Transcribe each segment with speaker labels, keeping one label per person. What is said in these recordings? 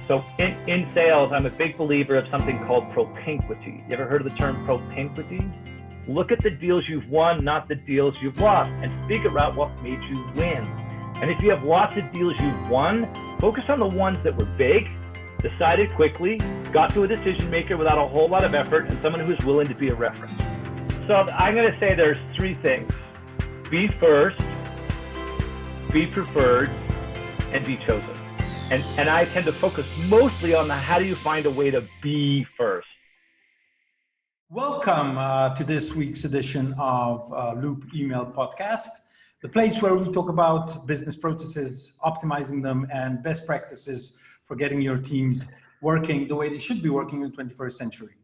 Speaker 1: So in sales, I'm a big believer of something called propinquity. You ever heard of the term propinquity? Look at the deals you've won, not the deals you've lost, and figure out what made you win. And if you have lots of deals you've won, focus on the ones that were big, decided quickly, got to a decision maker without a whole lot of effort, and someone who's willing to be a reference. So I'm going to say there's three things. Be first, be preferred, and be chosen. And I tend to focus mostly on the how do you find a way to be first.
Speaker 2: Welcome to this week's edition of Loop Email Podcast, the place where we talk about business processes, optimizing them, and best practices for getting your teams working the way they should be working in the 21st century.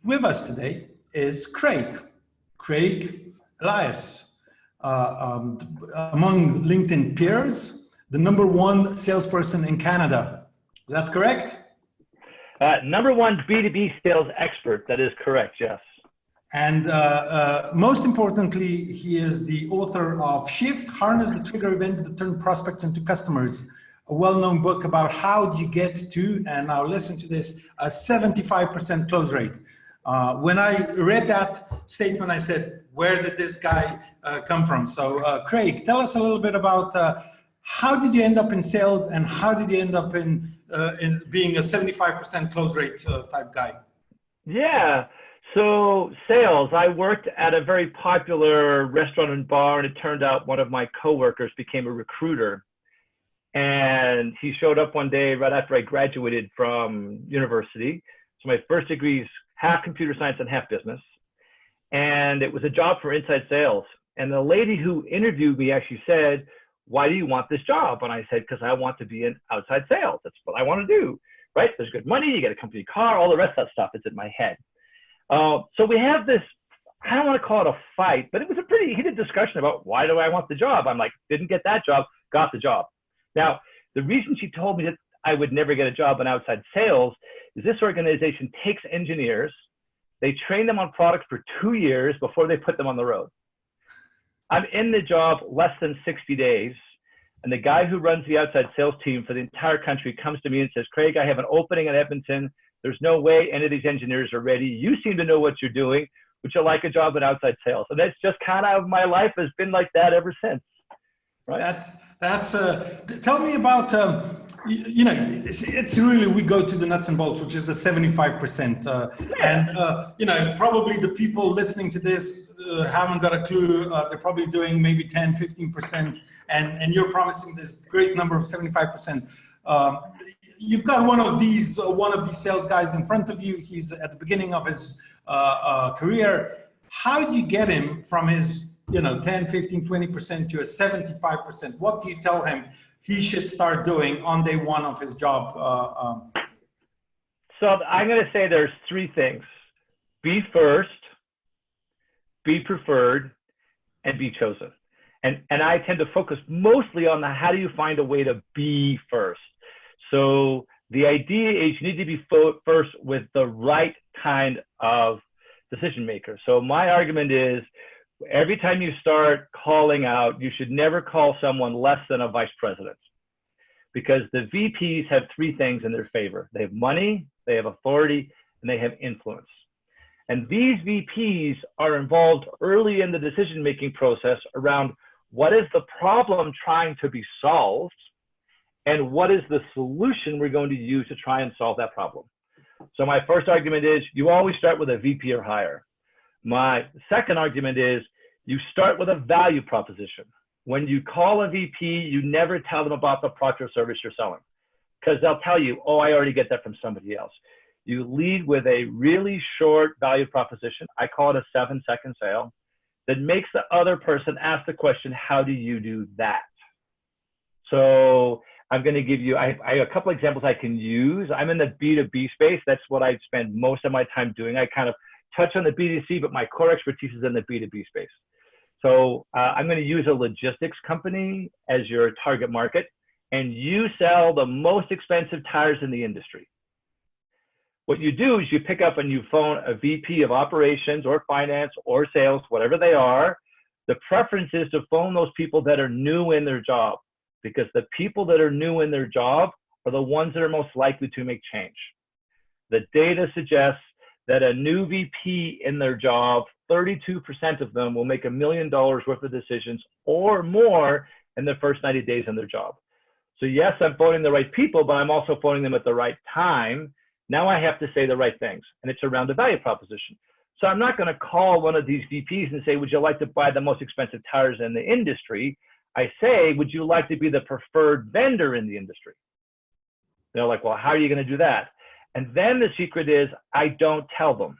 Speaker 2: With us today is Craig Elias, among LinkedIn peers, the number one salesperson in Canada. Is that correct?
Speaker 1: Number one B2B sales expert. That is correct, yes.
Speaker 2: And most importantly, he is the author of Shift, Harness the Trigger Events that Turn Prospects into Customers, a well-known book about how you get to, and now listen to this, a 75% close rate. When I read that statement, I said, where did this guy come from? So Craig, tell us a little bit about how did you end up in sales and how did you end up in being a 75% close rate type guy?
Speaker 1: Yeah, so sales, I worked at a very popular restaurant and bar, and it turned out one of my coworkers became a recruiter. And he showed up one day right after I graduated from university. So my first degree is half computer science and half business. And it was a job for inside sales. And the lady who interviewed me actually said, why do you want this job? And I said, because I want to be in outside sales. That's what I want to do, right? There's good money, you get a company car, all the rest of that stuff is in my head. So we have this, I don't want to call it a fight, but it was a pretty heated discussion about why do I want the job? I'm like, didn't get that job, got the job. Now, the reason she told me that I would never get a job in outside sales is this organization takes engineers, they train them on products for 2 years before they put them on the road. I'm in the job less than 60 days, and the guy who runs the outside sales team for the entire country comes to me and says, Craig, I have an opening in Edmonton. There's no way any of these engineers are ready. You seem to know what you're doing. Would you like a job in outside sales? And that's just kind of my life has been like that ever since. Right?
Speaker 2: Tell me about, it's really, we go to the nuts and bolts, which is the 75%. And probably the people listening to this haven't got a clue. They're probably doing maybe 10, 15%. And you're promising this great number of 75%. You've got one of these wannabe sales guys in front of you. He's at the beginning of his career. How do you get him from his 10, 15, 20% to a 75%? What do you tell him he should start doing on day one of his job?
Speaker 1: So I'm going to say there's three things. Be first, be preferred, and be chosen. And I tend to focus mostly on the how do you find a way to be first. So the idea is you need to be first with the right kind of decision maker. So my argument is every time you start calling out, you should never call someone less than a vice president, because the VPs have three things in their favor. They have money, they have authority, and they have influence. And these VPs are involved early in the decision-making process around what is the problem trying to be solved and what is the solution we're going to use to try and solve that problem. So my first argument is you always start with a VP or higher. My second argument is you start with a value proposition. When you call a VP, you never tell them about the product or service you're selling, because they'll tell you, oh, I already get that from somebody else. You lead with a really short value proposition. I call it a 7-second sale that makes the other person ask the question, how do you do that? So I'm going to give you, I have a couple examples I can use. I'm in the B2B space. That's what I spend most of my time doing. I kind of touch on the B2C, but my core expertise is in the B2B space. So I'm going to use a logistics company as your target market, and you sell the most expensive tires in the industry. What you do is you pick up and you phone a VP of operations or finance or sales, whatever they are. The preference is to phone those people that are new in their job, because the people that are new in their job are the ones that are most likely to make change. The data suggests that a new VP in their job, 32% of them will make $1 million worth of decisions or more in the first 90 days in their job. So yes, I'm phoning the right people, but I'm also phoning them at the right time. Now I have to say the right things, and it's around the value proposition. So I'm not going to call one of these VPs and say, would you like to buy the most expensive tires in the industry? I say, would you like to be the preferred vendor in the industry? They're like, well, how are you going to do that? And then the secret is I don't tell them.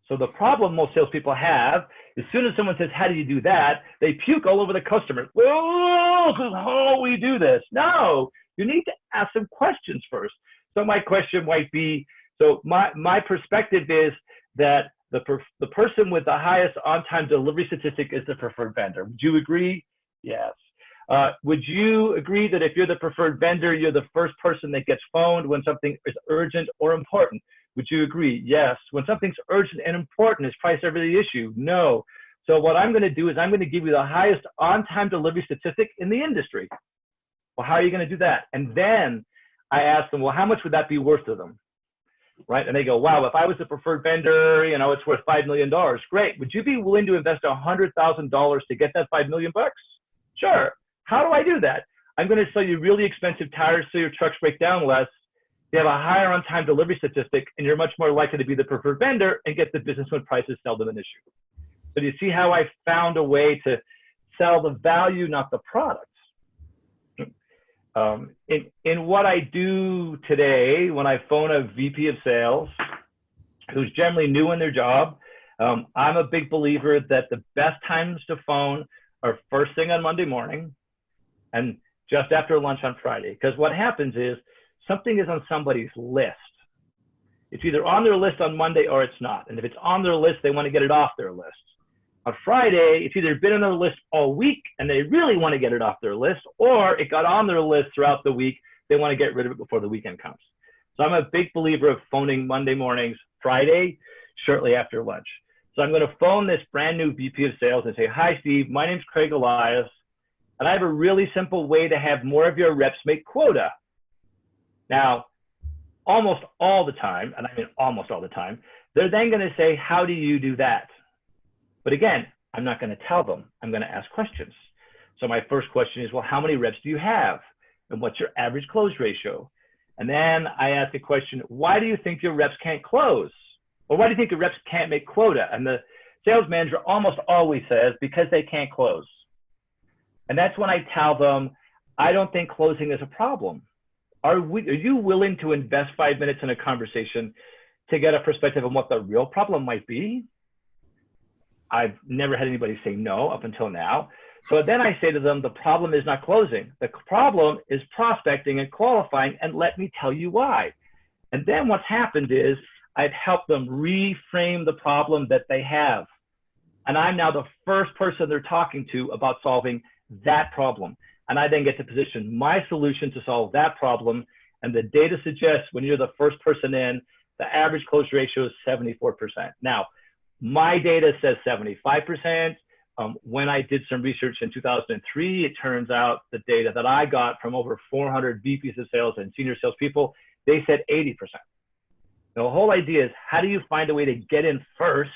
Speaker 1: So the problem most salespeople have, as soon as someone says, how do you do that? They puke all over the customer. Well, this is how we do this. No, you need to ask some questions first. So my question might be, so my perspective is that the person with the highest on-time delivery statistic is the preferred vendor. Would you agree? Yes. Would you agree that if you're the preferred vendor, you're the first person that gets phoned when something is urgent or important? Would you agree? Yes. When something's urgent and important, is price ever the issue? No. So what I'm going to do is I'm going to give you the highest on-time delivery statistic in the industry. Well, how are you going to do that? And then I ask them, well, how much would that be worth to them? Right? And they go, wow, if I was the preferred vendor, you know, it's worth $5 million. Great. Would you be willing to invest $100,000 to get that $5 million? Sure. How do I do that? I'm going to sell you really expensive tires so your trucks break down less. You have a higher on-time delivery statistic, and you're much more likely to be the preferred vendor and get the business when prices seldom an issue. So do you see how I found a way to sell the value, not the product? In what I do today, when I phone a VP of sales who's generally new in their job, I'm a big believer that the best times to phone are first thing on Monday morning and just after lunch on Friday. Because what happens is something is on somebody's list. It's either on their list on Monday or it's not. And if it's on their list, they want to get it off their list. On Friday, it's either been on their list all week and they really want to get it off their list, or it got on their list throughout the week. They want to get rid of it before the weekend comes. So I'm a big believer of phoning Monday mornings, Friday, shortly after lunch. So I'm going to phone this brand new VP of sales and say, hi, Steve, my name's Craig Elias, and I have a really simple way to have more of your reps make quota. Now, almost all the time, and I mean almost all the time, they're then going to say, how do you do that? But again, I'm not going to tell them. I'm going to ask questions. So my first question is, well, how many reps do you have? And what's your average close ratio? And then I ask a question, why do you think your reps can't close? Or why do you think your reps can't make quota? And the sales manager almost always says, because they can't close. And that's when I tell them, I don't think closing is a problem. Are you willing to invest 5 minutes in a conversation to get a perspective on what the real problem might be? I've never had anybody say no up until now. So then I say to them, the problem is not closing. The problem is prospecting and qualifying, and let me tell you why. And then what's happened is I've helped them reframe the problem that they have. And I'm now the first person they're talking to about solving that problem. And I then get to position my solution to solve that problem. And the data suggests when you're the first person in, the average close ratio is 74%. Now, my data says 75%. When I did some research in 2003, it turns out the data that I got from over 400 VPs of sales and senior salespeople, they said 80%. Now, the whole idea is how do you find a way to get in first,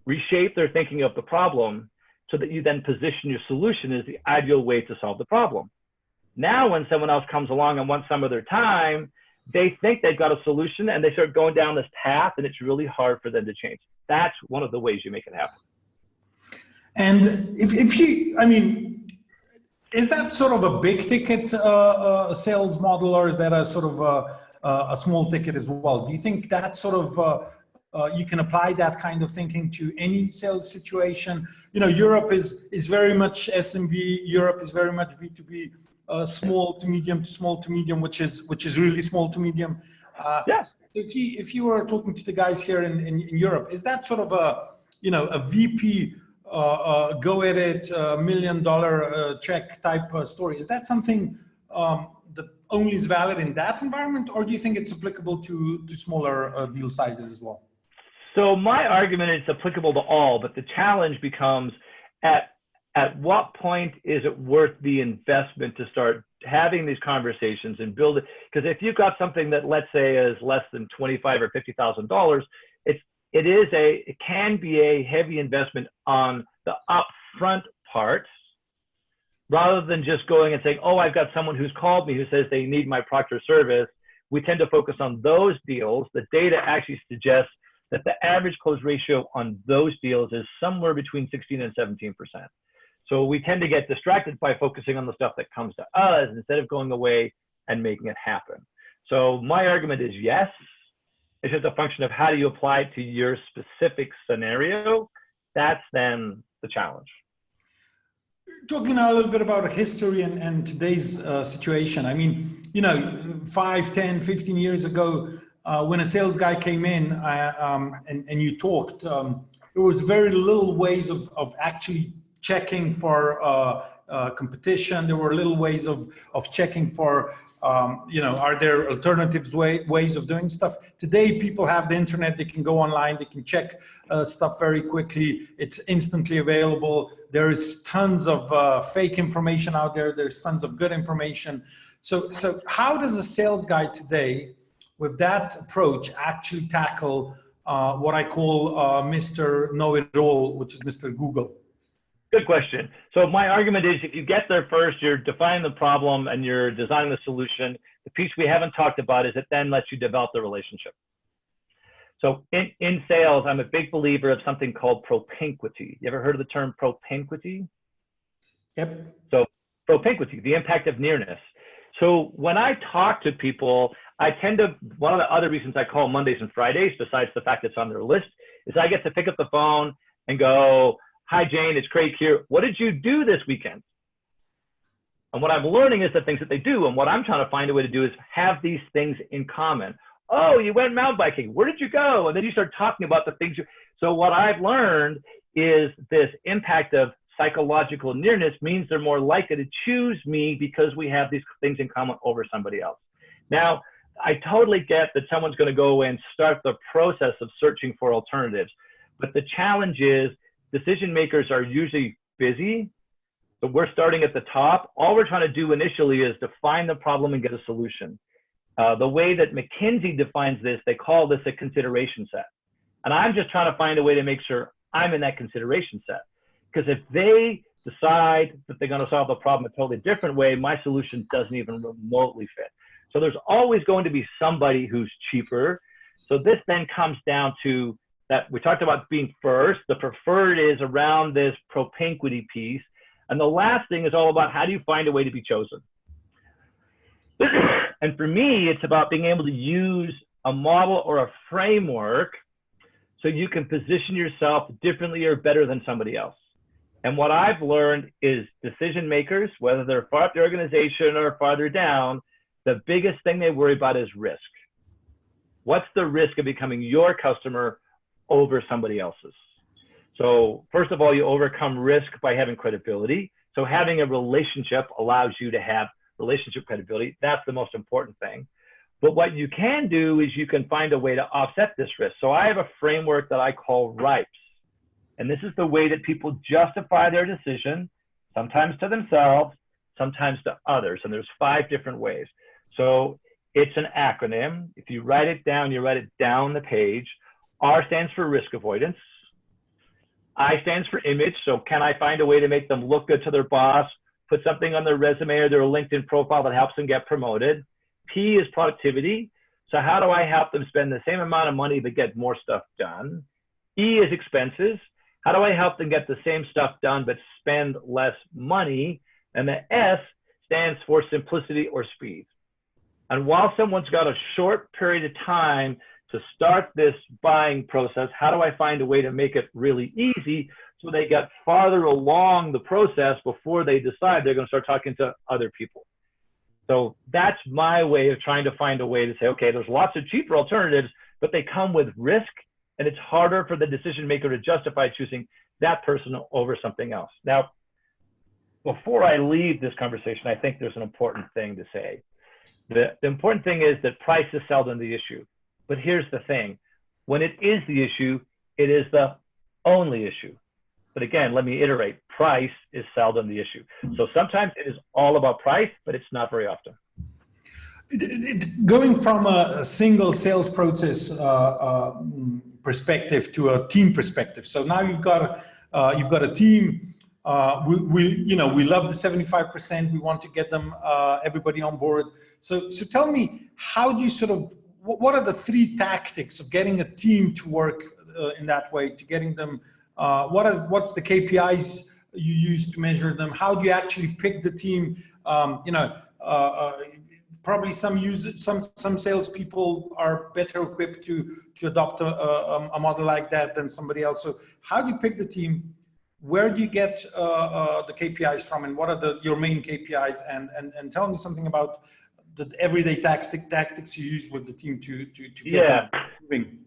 Speaker 1: reshape their thinking of the problem so that you then position your solution as the ideal way to solve the problem. Now, when someone else comes along and wants some of their time, they think they've got a solution and they start going down this path, and it's really hard for them to change. That's one of the ways you make it happen.
Speaker 2: And if you, I mean, is that sort of a big ticket sales model, or is that a sort of a small ticket as well? Do you think that sort of you can apply that kind of thinking to any sales situation? You know, Europe is very much SMB. Europe is very much B2B. Small to medium, which is really small to medium.
Speaker 1: Yes.
Speaker 2: If you were talking to the guys here in Europe, is that sort of a VP go at it $1 million check type story? Is that something that only is valid in that environment, or do you think it's applicable to smaller deal sizes as well?
Speaker 1: So my argument is applicable to all, but the challenge becomes at what point is it worth the investment to start having these conversations and build it. Because if you've got something that, let's say, is less than $25,000 or $50,000, it can be a heavy investment on the upfront parts, rather than just going and saying, oh, I've got someone who's called me who says they need my Proctor service. We tend to focus on those deals. The data actually suggests that the average close ratio on those deals is somewhere between 16 and 17%. So we tend to get distracted by focusing on the stuff that comes to us instead of going away and making it happen. So my argument is yes. It's just a function of how do you apply it to your specific scenario. That's then the challenge.
Speaker 2: Talking now a little bit about history and today's situation. I mean, 5, 10, 15 years ago, when a sales guy came in and you talked, there was very little ways of actually checking for competition. There were little ways of checking for, are there alternatives, ways of doing stuff? Today, people have the internet. They can go online. They can check stuff very quickly. It's instantly available. There's tons of fake information out there. There's tons of good information. So how does a sales guy today, with that approach, actually tackle what I call Mr. Know-It-All, which is Mr. Google?
Speaker 1: Good question. So my argument is, if you get there first, you're defining the problem and you're designing the solution. The piece we haven't talked about is it then lets you develop the relationship. So in sales, I'm a big believer of something called propinquity. You ever heard of the term propinquity?
Speaker 2: Yep.
Speaker 1: So propinquity, the impact of nearness. So when I talk to people, one of the other reasons I call Mondays and Fridays, besides the fact it's on their list, is I get to pick up the phone and go, hi, Jane, it's Craig here. What did you do this weekend? And what I'm learning is the things that they do. And what I'm trying to find a way to do is have these things in common. Oh, you went mountain biking. Where did you go? And then you start talking about the things. So what I've learned is this impact of psychological nearness means they're more likely to choose me because we have these things in common over somebody else. Now, I totally get that someone's going to go and start the process of searching for alternatives. But the challenge is decision makers are usually busy. So we're starting at the top. All we're trying to do initially is define the problem and get a solution. The way that McKinsey defines this, they call this a consideration set. And I'm just trying to find a way to make sure I'm in that consideration set. Because if they decide that they're going to solve the problem a totally different way, my solution doesn't even remotely fit. So there's always going to be somebody who's cheaper. So this then comes down to that we talked about being first. The preferred is around this propinquity piece. And the last thing is all about how do you find a way to be chosen? And for me, it's about being able to use a model or a framework so you can position yourself differently or better than somebody else. And what I've learned is decision makers, whether they're far up the organization or farther down, the biggest thing they worry about is risk. What's the risk of becoming your customer over somebody else's? So first of all, you overcome risk by having credibility. So having a relationship allows you to have relationship credibility. That's the most important thing. But what you can do is you can find a way to offset this risk. So I have a framework that I call RIPES. And this is the way that people justify their decision, sometimes to themselves, sometimes to others. And there's 5 different ways. So it's an acronym. If you write it down, you write it down the page. R stands for risk avoidance. I stands for image. So can I find a way to make them look good to their boss, put something on their resume or their LinkedIn profile that helps them get promoted? P is productivity. So how do I help them spend the same amount of money but get more stuff done? E is expenses. How do I help them get the same stuff done but spend less money? And the S stands for simplicity or speed. And while someone's got a short period of time to start this buying process, how do I find a way to make it really easy so they get farther along the process before they decide they're going to start talking to other people? So that's my way of trying to find a way to say, okay, there's lots of cheaper alternatives, but they come with risk, and it's harder for the decision maker to justify choosing that person over something else. Now, before I leave this conversation, I think there's an important thing to say. The important thing is that price is seldom the issue. But here's the thing. When it is the issue, it is the only issue. But again, let me iterate, price is seldom the issue. So sometimes it is all about price, but it's not very often.
Speaker 2: Going from a single sales process perspective to a team perspective. So now you've got a team. We love the 75%. We want to get them everybody on board. So tell me, how do you what are the 3 tactics of getting a team to work in that way, to getting them? What's the KPIs you use to measure them? How do you actually pick the team? Probably some salespeople are better equipped to adopt a model like that than somebody else. So how do you pick the team? Where do you get the KPIs from, and what are your main KPIs? And tell me something about the everyday tactics you use with the team to get them moving.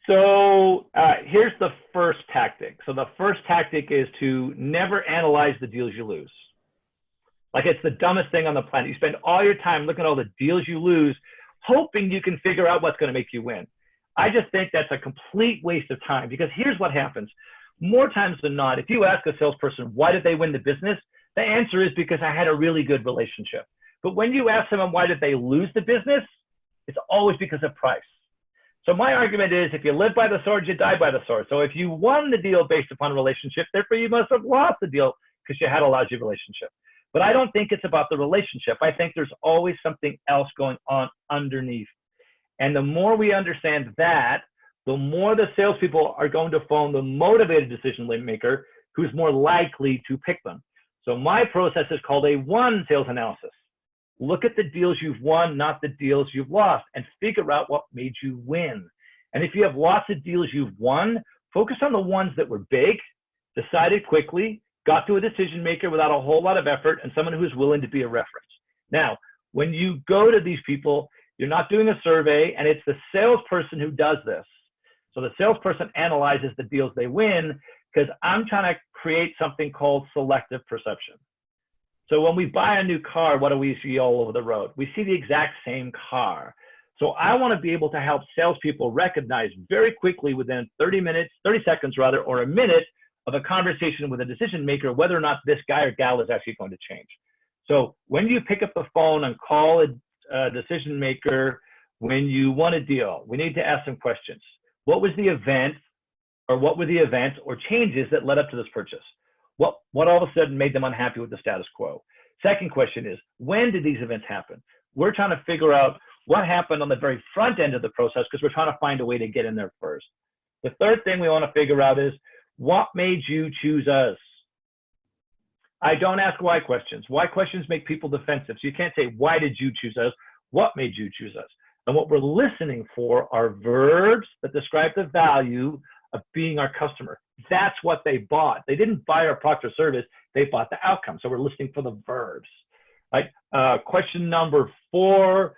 Speaker 1: So here's the first tactic. So the first tactic is to never analyze the deals you lose. Like, it's the dumbest thing on the planet. You spend all your time looking at all the deals you lose, hoping you can figure out what's going to make you win. I just think that's a complete waste of time, because here's what happens. More times than not, if you ask a salesperson, why did they win the business? The answer is because I had a really good relationship. But when you ask someone, why did they lose the business? It's always because of price. So my argument is, if you live by the sword, you die by the sword. So if you won the deal based upon a relationship, therefore you must have lost the deal because you had a lousy relationship. But I don't think it's about the relationship. I think there's always something else going on underneath. And the more we understand that, the more the salespeople are going to phone the motivated decision maker who's more likely to pick them. So my process is called a one sales analysis. Look at the deals you've won, not the deals you've lost, and figure out what made you win. And if you have lots of deals you've won, focus on the ones that were big, decided quickly, got to a decision maker without a whole lot of effort, and someone who's willing to be a reference. Now, when you go to these people, you're not doing a survey, and it's the salesperson who does this. So the salesperson analyzes the deals they win, because I'm trying to create something called selective perception. So when we buy a new car, what do we see all over the road? We see the exact same car. So I want to be able to help salespeople recognize very quickly, within 30 seconds rather, or a minute of a conversation with a decision maker, whether or not this guy or gal is actually going to change. So when you pick up the phone and call a decision maker, when you want a deal, we need to ask some questions. What was the event, or what were the events or changes that led up to this purchase? What all of a sudden made them unhappy with the status quo? Second question is, when did these events happen? We're trying to figure out what happened on the very front end of the process, because we're trying to find a way to get in there first. The third thing we want to figure out is, what made you choose us? I don't ask why questions. Why questions make people defensive. So you can't say, why did you choose us? What made you choose us? And what we're listening for are verbs that describe the value of being our customer. That's what they bought. They didn't buy our product or service, they bought the outcome. So we're listening for the verbs. Right? Question number 4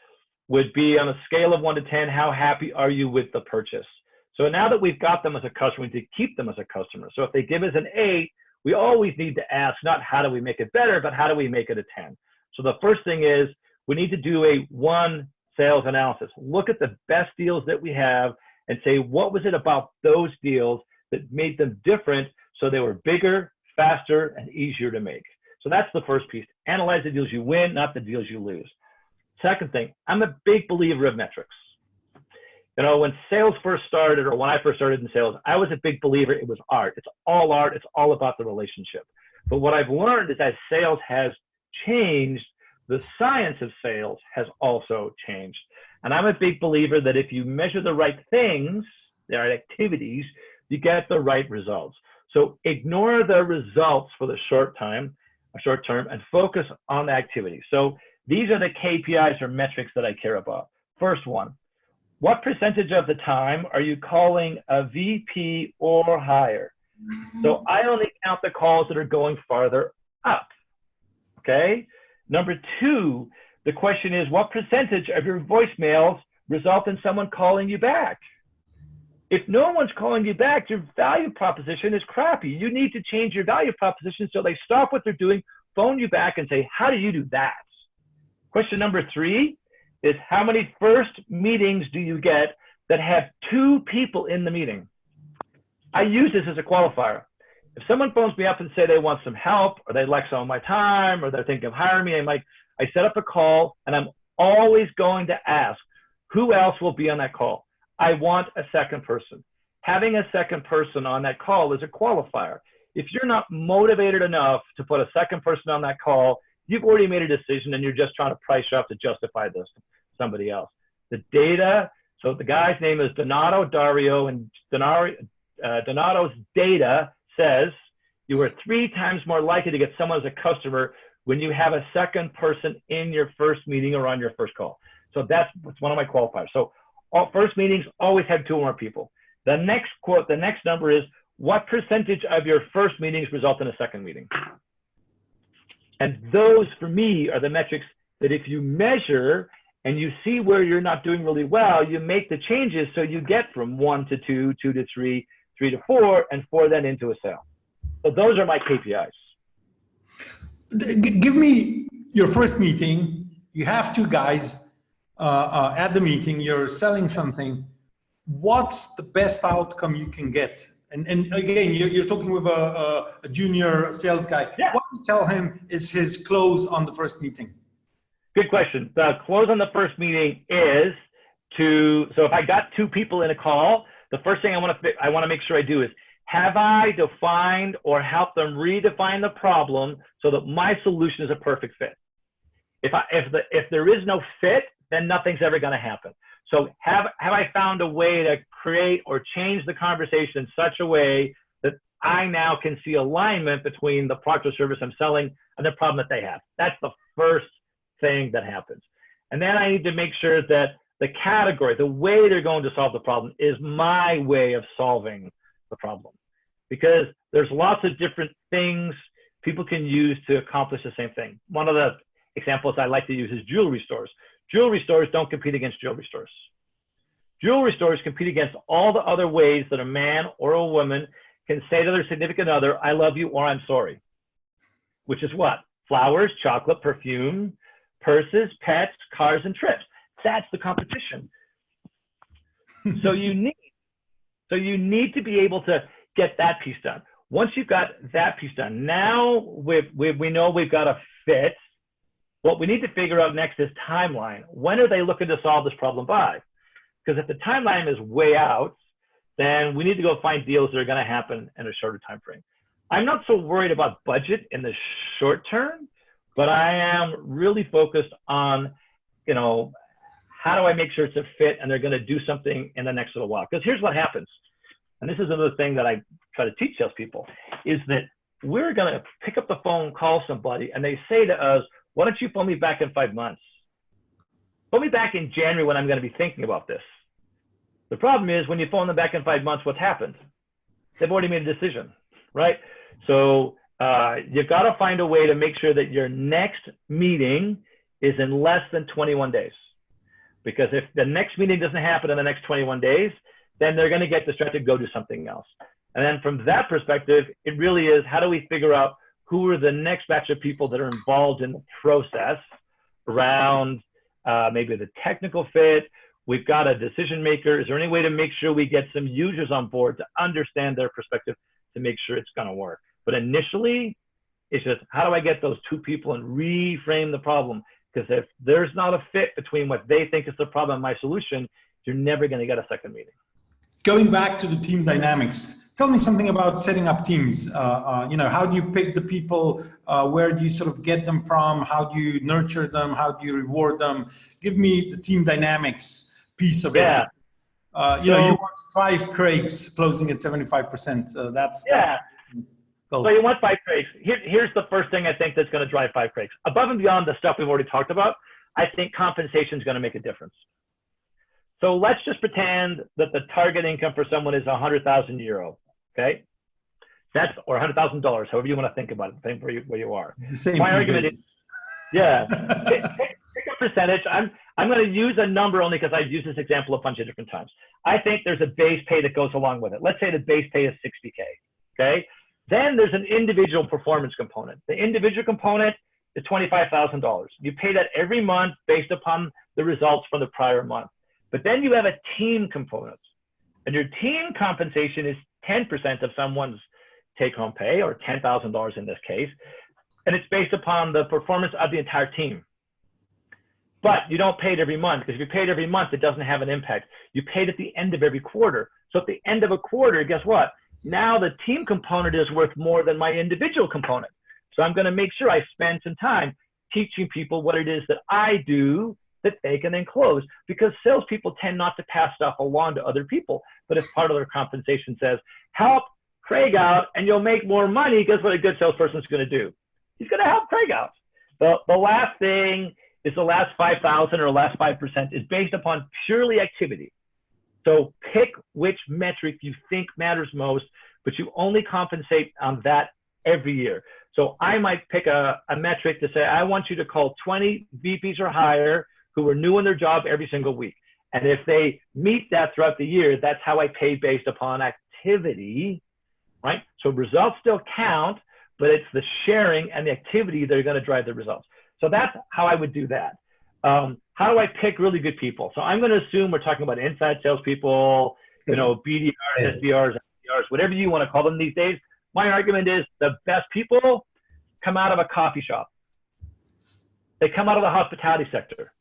Speaker 1: would be, on a scale of 1 to 10, how happy are you with the purchase? So now that we've got them as a customer, we need to keep them as a customer. So if they give us an 8, we always need to ask, not how do we make it better, but how do we make it a 10? So the first thing is, we need to do a one sales analysis. Look at the best deals that we have and say, what was it about those deals that made them different so they were bigger, faster, and easier to make? So that's the first piece. Analyze the deals you win, not the deals you lose. Second thing, I'm a big believer of metrics. You know, when sales first started, or when I first started in sales, I was a big believer it was art. It's all art. It's all about the relationship. But what I've learned is, as sales has changed, the science of sales has also changed. And I'm a big believer that if you measure the right things, the right activities, you get the right results. So ignore the results for the short term, and focus on the activity. So these are the KPIs or metrics that I care about. First one, what percentage of the time are you calling a VP or higher? So I only count the calls that are going farther up, okay? Number 2, the question is, what percentage of your voicemails result in someone calling you back? If no one's calling you back, your value proposition is crappy. You need to change your value proposition so they stop what they're doing, phone you back and say, how do you do that? Question number 3 is, how many first meetings do you get that have 2 people in the meeting? I use this as a qualifier. If someone phones me up and say they want some help, or they'd like some of my time, or they're thinking of hiring me, I set up a call, and I'm always going to ask, who else will be on that call? I want a second person. Having a second person on that call is a qualifier. If you're not motivated enough to put a second person on that call, you've already made a decision and you're just trying to price shop to justify this to somebody else. The data, so the guy's name is Donato Dario, and Donato's data says you are 3 times more likely to get someone as a customer when you have a second person in your first meeting or on your first call. So that's one of my qualifiers. So all first meetings always have 2 or more people. The next quote, the next number is, what percentage of your first meetings result in a second meeting? And those, for me, are the metrics that if you measure and you see where you're not doing really well, you make the changes so you get from 1 to 2, 2 to 3, 3 to 4, and 4 then into a sale. So those are my KPIs.
Speaker 2: Give me your first meeting. You have 2 guys at the meeting. You're selling something. What's the best outcome you can get? And again, you're talking with a junior sales guy.
Speaker 1: Yeah.
Speaker 2: What do you tell him is his close on the first meeting?
Speaker 1: Good question. The close on the first meeting is so if I got 2 people in a call, the first thing I want to make sure I do is, have I defined or helped them redefine the problem so that my solution is a perfect fit? If there is no fit, then nothing's ever going to happen. So have I found a way to create or change the conversation in such a way that I now can see alignment between the product or service I'm selling and the problem that they have? That's the first thing that happens. And then I need to make sure that the category, the way they're going to solve the problem, is my way of solving the problem. Because there's lots of different things people can use to accomplish the same thing. One of the examples I like to use is jewelry stores. Jewelry stores don't compete against jewelry stores. Jewelry stores compete against all the other ways that a man or a woman can say to their significant other, I love you, or I'm sorry. Which is what? Flowers, chocolate, perfume, purses, pets, cars, and trips. That's the competition. So you need to be able to get that piece done. Once you've got that piece done, now we know we've got a fit. What we need to figure out next is timeline. When are they looking to solve this problem by? Because if the timeline is way out, then we need to go find deals that are going to happen in a shorter time frame. I'm not so worried about budget in the short term, but I am really focused on, how do I make sure it's a fit and they're going to do something in the next little while? Because here's what happens, and this is another thing that I try to teach salespeople, is that we're going to pick up the phone, call somebody, and they say to us, why don't you phone me back in 5 months? Phone me back in January when I'm going to be thinking about this. The problem is when you phone them back in 5 months, what's happened? They've already made a decision, right? So you've got to find a way to make sure that your next meeting is in less than 21 days. Because if the next meeting doesn't happen in the next 21 days, then they're going to get distracted, go do something else. And then from that perspective, it really is, how do we figure out who are the next batch of people that are involved in the process around maybe the technical fit? We've got a decision maker. Is there any way to make sure we get some users on board to understand their perspective to make sure it's going to work? But initially, it's just, how do I get those 2 people and reframe the problem? Because if there's not a fit between what they think is the problem and my solution, you're never going to get a second meeting.
Speaker 2: Going back to the team dynamics, tell me something about setting up teams. How do you pick the people? Where do you sort of get them from? How do you nurture them? How do you reward them? Give me the team dynamics piece of it. You want 5 Craigs closing at 75%. That's cool.
Speaker 1: So you want 5 Craigs. Here's the first thing I think that's going to drive 5 Craigs. Above and beyond the stuff we've already talked about, I think compensation is going to make a difference. So let's just pretend that the target income for someone is €100,000, okay? Or $100,000, however you want to think about it, depending where you are. My argument is, pick a percentage. I'm going to use a number only because I've used this example a bunch of different times. I think there's a base pay that goes along with it. Let's say the base pay is $60K, okay? Then there's an individual performance component. The individual component is $25,000. You pay that every month based upon the results from the prior month. But then you have a team component, and your team compensation is 10% of someone's take-home pay, or $10,000 in this case, and it's based upon the performance of the entire team. But you don't pay it every month, because if you pay it every month, it doesn't have an impact. You pay it at the end of every quarter. So at the end of a quarter, guess what? Now the team component is worth more than my individual component. So I'm going to make sure I spend some time teaching people what it is that I do that they can then close, because salespeople tend not to pass stuff along to other people. But if part of their compensation says, help Craig out and you'll make more money, guess what a good salesperson is going to do? He's going to help Craig out. The last thing is the last 5,000 or last 5% is based upon purely activity. So pick which metric you think matters most, but you only compensate on that every year. So I might pick a metric to say, I want you to call 20 VPs or higher who are new in their job every single week. And if they meet that throughout the year, that's how I pay based upon activity, right? So results still count, but it's the sharing and the activity that are going to drive the results. So that's how I would do that. How do I pick really good people? So I'm going to assume we're talking about inside salespeople, BDRs, SDRs, SDRs, whatever you want to call them these days. My argument is the best people come out of a coffee shop. They come out of the hospitality sector.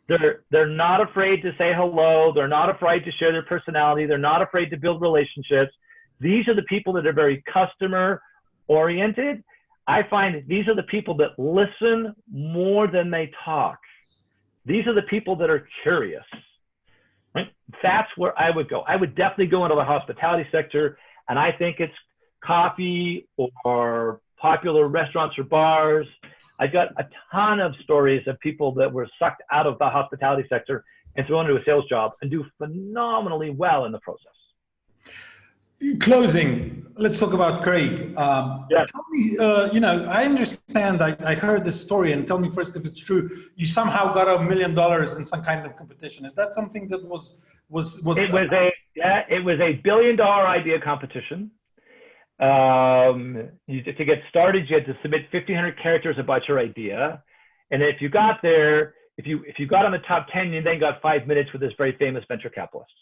Speaker 1: They're not afraid to say hello. They're not afraid to share their personality. They're not afraid to build relationships. These are the people that are very customer oriented. I find these are the people that listen more than they talk. These are the people that are curious. Right? That's where I would go. I would definitely go into the hospitality sector, and I think it's coffee or popular restaurants or bars. I've got a ton of stories of people that were sucked out of the hospitality sector and thrown into a sales job and do phenomenally well in the process.
Speaker 2: Closing, let's talk about Craig.
Speaker 1: Yeah.
Speaker 2: Tell me, I understand, I heard this story, and tell me first if it's true. You somehow got $1 million in some kind of competition. Is that something that was
Speaker 1: It was a $1 billion idea competition. To get started, you had to submit 1,500 characters about your idea. And if you got there, if you got on the top 10, you then got 5 minutes with this very famous venture capitalist.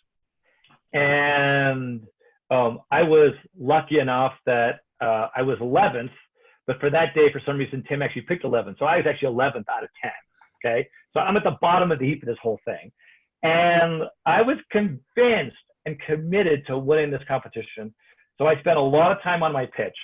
Speaker 1: And I was lucky enough that I was 11th, but for that day, for some reason, Tim actually picked 11th. So I was actually 11th out of 10, okay? So I'm at the bottom of the heap of this whole thing. And I was convinced and committed to winning this competition. So I spent a lot of time on my pitch,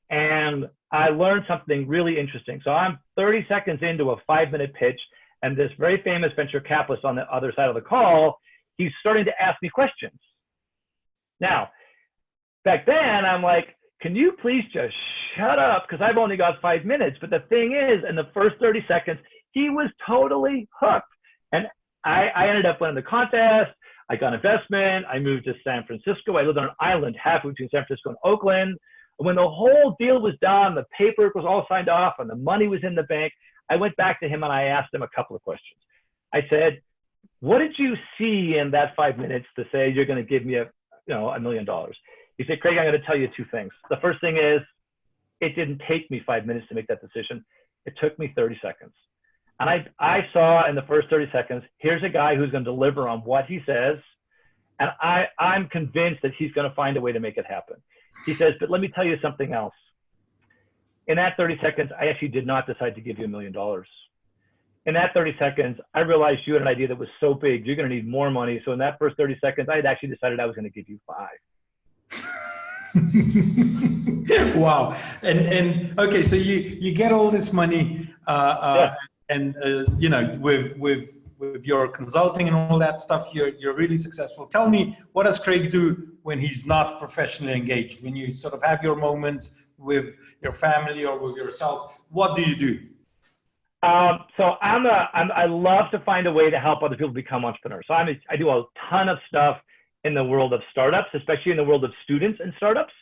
Speaker 1: and I learned something really interesting. So I'm 30 seconds into a 5-minute pitch, and this very famous venture capitalist on the other side of the call, he's starting to ask me questions. Now, back then, I'm like, can you please just shut up? Because I've only got 5 minutes. But the thing is, in the first 30 seconds, he was totally hooked. And I ended up winning the contest. I got investment. I moved to San Francisco. I lived on an island halfway between San Francisco and Oakland. When the whole deal was done, the paperwork was all signed off, and the money was in the bank, I went back to him and I asked him a couple of questions. I said, what did you see in that 5 minutes to say you're going to give me $1 million? He said, Craig, I'm going to tell you 2 things. The first thing is, it didn't take me 5 minutes to make that decision. It took me 30 seconds. And I saw in the first 30 seconds, here's a guy who's going to deliver on what he says. And I'm convinced that he's going to find a way to make it happen. He says, but let me tell you something else. In that 30 seconds, I actually did not decide to give you $1 million. In that 30 seconds, I realized you had an idea that was so big, you're going to need more money. So in that first 30 seconds, I had actually decided I was going to give you 5.
Speaker 2: Wow. And okay, so you get all this money,
Speaker 1: Yeah.
Speaker 2: and with your consulting and all that stuff, you're really successful. Tell me, what does Craig do when he's not professionally engaged? When you sort of have your moments with your family or with yourself, what do you do?
Speaker 1: So I love to find a way to help other people become entrepreneurs. So I do a ton of stuff in the world of startups, especially in the world of students and startups.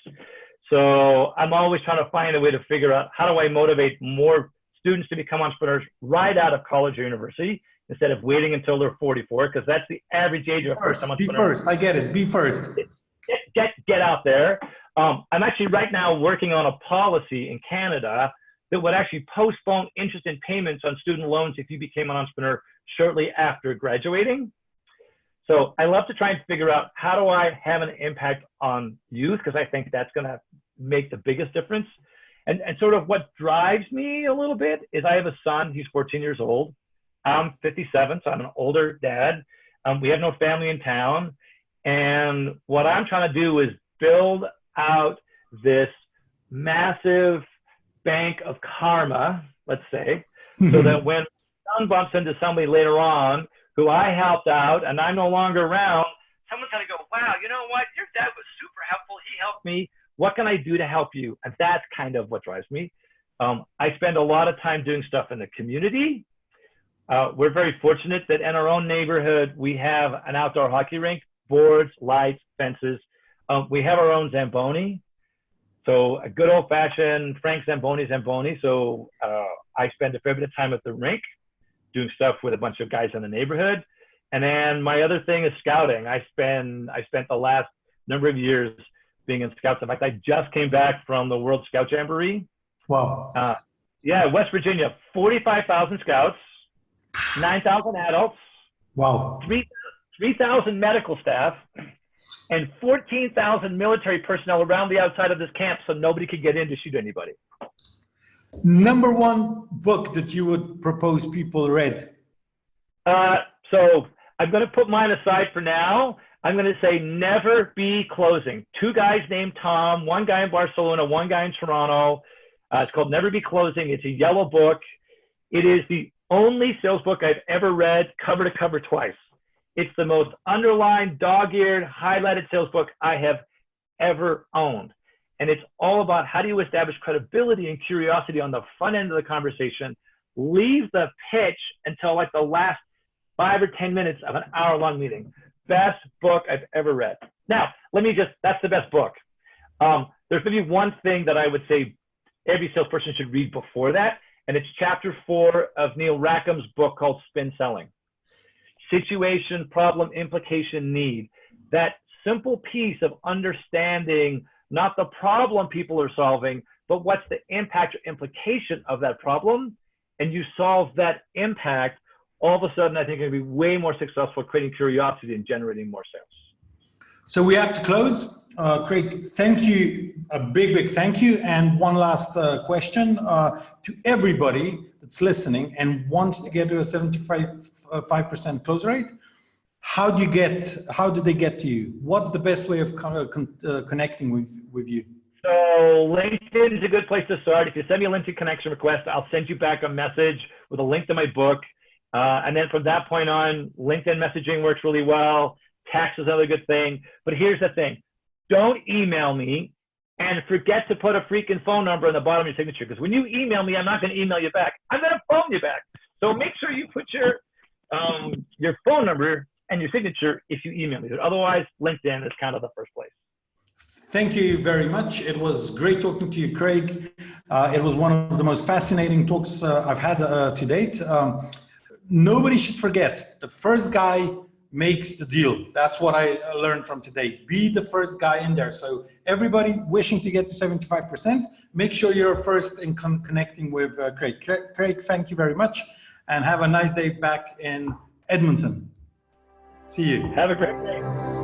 Speaker 1: So I'm always trying to find a way to figure out, how do I motivate more students to become entrepreneurs right out of college or university instead of waiting until they're 44, because that's the average age of a first-time entrepreneur.
Speaker 2: Be first. I get it. Be first.
Speaker 1: Get out there. I'm actually right now working on a policy in Canada that would actually postpone interest and payments on student loans if you became an entrepreneur shortly after graduating. So I love to try and figure out, how do I have an impact on youth? Because I think that's going to make the biggest difference. And sort of what drives me a little bit is I have a son, he's 14 years old. I'm 57, so I'm an older dad. We have no family in town. And what I'm trying to do is build out this massive bank of karma, let's say, so that when son bumps into somebody later on who I helped out and I'm no longer around, someone's going to go, wow, you know what? Your dad was super helpful. He helped me. What can I do to help you? And that's kind of what drives me. I spend a lot of time doing stuff in the community. We're very fortunate that in our own neighborhood, we have an outdoor hockey rink, boards, lights, fences. We have our own Zamboni. So a good old fashioned Frank Zamboni. So I spend a fair bit of time at the rink doing stuff with a bunch of guys in the neighborhood. And then my other thing is scouting. I spent the last number of years being in scouts. In fact, I just came back from the World Scout Jamboree.
Speaker 2: Wow.
Speaker 1: Yeah, West Virginia, 45,000 scouts, 9,000 adults.
Speaker 2: Wow.
Speaker 1: 3,000 medical staff, and 14,000 military personnel around the outside of this camp, so nobody could get in to shoot anybody.
Speaker 2: Number one book that you would propose people read?
Speaker 1: So I'm going to put mine aside for now. I'm going to say Never Be Closing. Two guys named Tom, one guy in Barcelona, one guy in Toronto. It's called Never Be Closing. It's a yellow book. It is the only sales book I've ever read cover to cover twice. It's the most underlined, dog-eared, highlighted sales book I have ever owned. And it's all about how do you establish credibility and curiosity on the front end of the conversation, leave the pitch until like the last 5 or 10 minutes of an hour-long meeting. Best book I've ever read. Now, that's the best book. There's going to be one thing that I would say every salesperson should read before that, and it's chapter 4 of Neil Rackham's book called Spin Selling. Situation, problem, implication, need. That simple piece of understanding not the problem people are solving, but what's the impact or implication of that problem, and you solve that impact, all of a sudden I think you're going to be way more successful at creating curiosity and generating more sales.
Speaker 2: So we have to close. Craig, thank you, a big thank you. And one last question to everybody that's listening and wants to get to a 75% close rate. How do they get to you? What's the best way of connecting with you?
Speaker 1: So LinkedIn is a good place to start. If you send me a LinkedIn connection request, I'll send you back a message with a link to my book. And then from that point on, LinkedIn messaging works really well. Text is another good thing. But here's the thing. Don't email me and forget to put a freaking phone number on the bottom of your signature. Because when you email me, I'm not going to email you back. I'm going to phone you back. So make sure you put your phone number and your signature if you email me. But otherwise, LinkedIn is kind of the first place.
Speaker 2: Thank you very much. It was great talking to you, Craig. It was one of the most fascinating talks I've had to date. Nobody should forget, the first guy makes the deal. That's what I learned from today. Be the first guy in there. So everybody wishing to get to 75%, make sure you're first in connecting with Craig. Craig, thank you very much, and have a nice day back in Edmonton. See you.
Speaker 1: Have a great day.